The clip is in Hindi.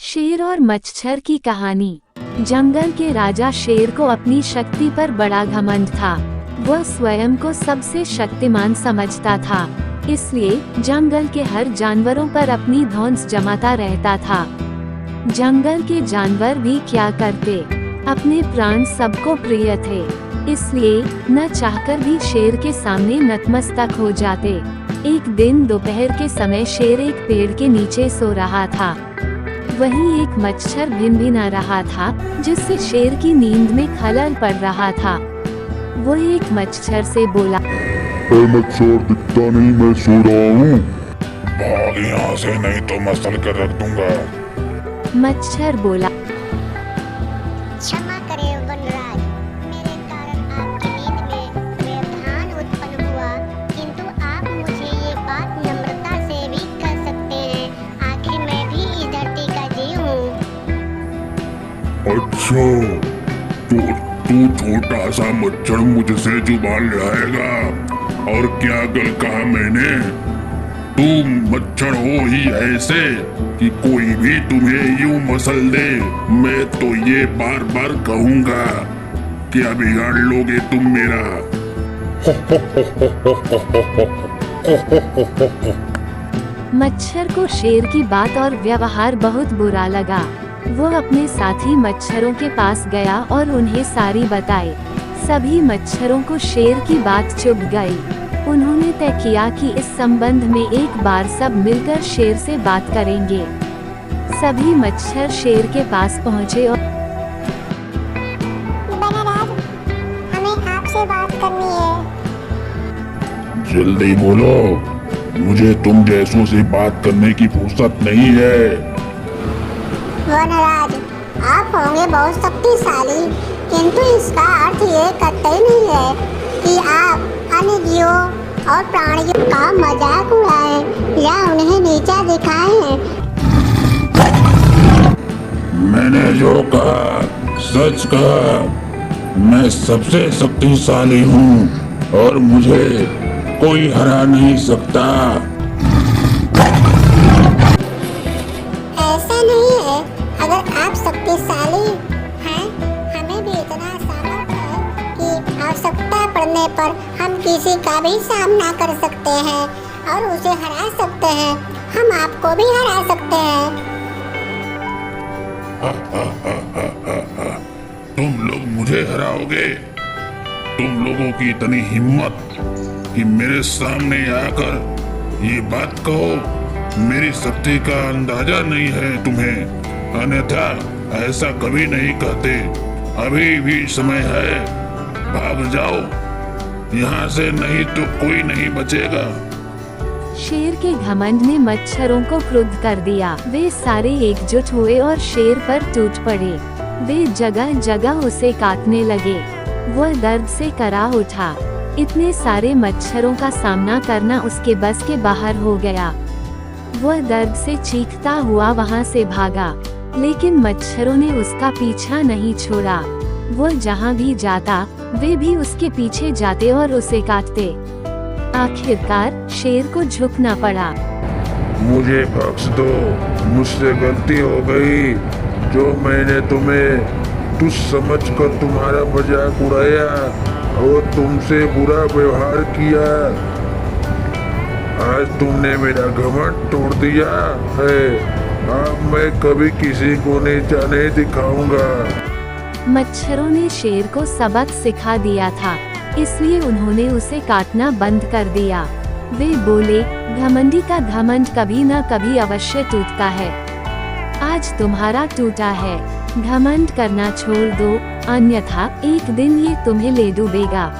शेर और मच्छर की कहानी। जंगल के राजा शेर को अपनी शक्ति पर बड़ा घमंड था। वह स्वयं को सबसे शक्तिमान समझता था, इसलिए जंगल के हर जानवरों पर अपनी धौंस जमाता रहता था। जंगल के जानवर भी क्या करते, अपने प्राण सबको प्रिय थे, इसलिए न चाहकर भी शेर के सामने नतमस्तक हो जाते। एक दिन दोपहर के समय शेर एक पेड़ के नीचे सो रहा था। वहीं एक मच्छर भिनभिना रहा था, जिससे शेर की नींद में खलल पड़ रहा था। वो एक मच्छर से बोला, ए मच्छर, दिखता नहीं, मैं सो रहा हूँ। भाग यहाँ से, नहीं तो मसल कर रख दूंगा। मच्छर बोला, क्षमा करें वनराज, मेरे कारण आपकी नींद में व्यवधान उत्पन्न हुआ, किंतु आप मुझे ये बात नम्रता से भी कह सकते हैं, आखिर मैं भी इस धरती का जीव हूँ। अच्छा, तो तू छोटा सा मच्छर मुझसे जुबान लड़ाएगा? और क्या गल कहा मैंने? तू मच्छर हो ही ऐसे कि कोई भी तुम्हें यूं मसल दे। मैं तो ये बार बार कहूंगा, क्या बिगाड़ लोगे तुम मेरा? मच्छर को शेर की बात और व्यवहार बहुत बुरा लगा। वो अपने साथी मच्छरों के पास गया और उन्हें सारी बताई। सभी मच्छरों को शेर की बात चुभ गई। उन्होंने तय किया कि इस संबंध में एक बार सब मिलकर शेर से बात करेंगे। सभी मच्छर शेर के पास पहुँचे और वनराज, हमें आपसे बात करनी है। जल्दी बोलो, मुझे तुम जैसों से बात करने की फुर्सत नहीं है। वनराज, आप होंगे बहुत शक्तिशाली, किंतु इसका अर्थ ये कतई नहीं है कि आप अन्य जीवों और प्राणियों का मजाक उड़ाएं या उन्हें नीचा दिखाएं। मैंने जो कहा सच कहा। मैं सबसे शक्तिशाली हूँ और मुझे कोई हरा नहीं सकता। ऐसा नहीं है, अगर आप शक्तिशाली हैं, हमें भी इतना सामर्थ्य है कि आवश्यकता पड़ने पर हम किसी का भी सामना कर सकते हैं और उसे हरा सकते हैं। हम आपको भी हरा सकते हैं। तुम लोग मुझे हराओगे? तुम लोगों की इतनी हिम्मत कि मेरे सामने आकर ये बात कहो? मेरी शक्ति का अंदाजा नहीं है तुम्हें, अन्यथा ऐसा कभी नहीं कहते। अभी भी समय है, भाग जाओ यहाँ से, नहीं तो कोई नहीं बचेगा। शेर के घमंड ने मच्छरों को क्रुद्ध कर दिया। वे सारे एकजुट हुए और शेर पर टूट पड़े। वे जगह जगह उसे काटने लगे। वह दर्द से करा उठा। इतने सारे मच्छरों का सामना करना उसके बस के बाहर हो गया। वह दर्द से चीखता हुआ वहां से भागा, लेकिन मच्छरों ने उसका पीछा नहीं छोड़ा। वह जहां भी जाता, वे भी उसके पीछे जाते और उसे काटते। आखिरकार शेर को झुकना पड़ा। मुझे बख्श दो, मुझसे गलती हो गई। जो मैंने तुम्हें तुच्छ समझकर तुम्हारा मजाक उड़ाया और तुमसे बुरा व्यवहार किया, आज तुमने मेरा घमंड तोड़ दिया है। अब मैं कभी किसी को नीचा नहीं दिखाऊंगा। मच्छरों ने शेर को सबक सिखा दिया था, इसलिए उन्होंने उसे काटना बंद कर दिया। वे बोले, घमंडी का घमंड कभी न कभी अवश्य टूटता है। आज तुम्हारा टूटा है, घमंड करना छोड़ दो, अन्यथा एक दिन ये तुम्हें ले डूबेगा।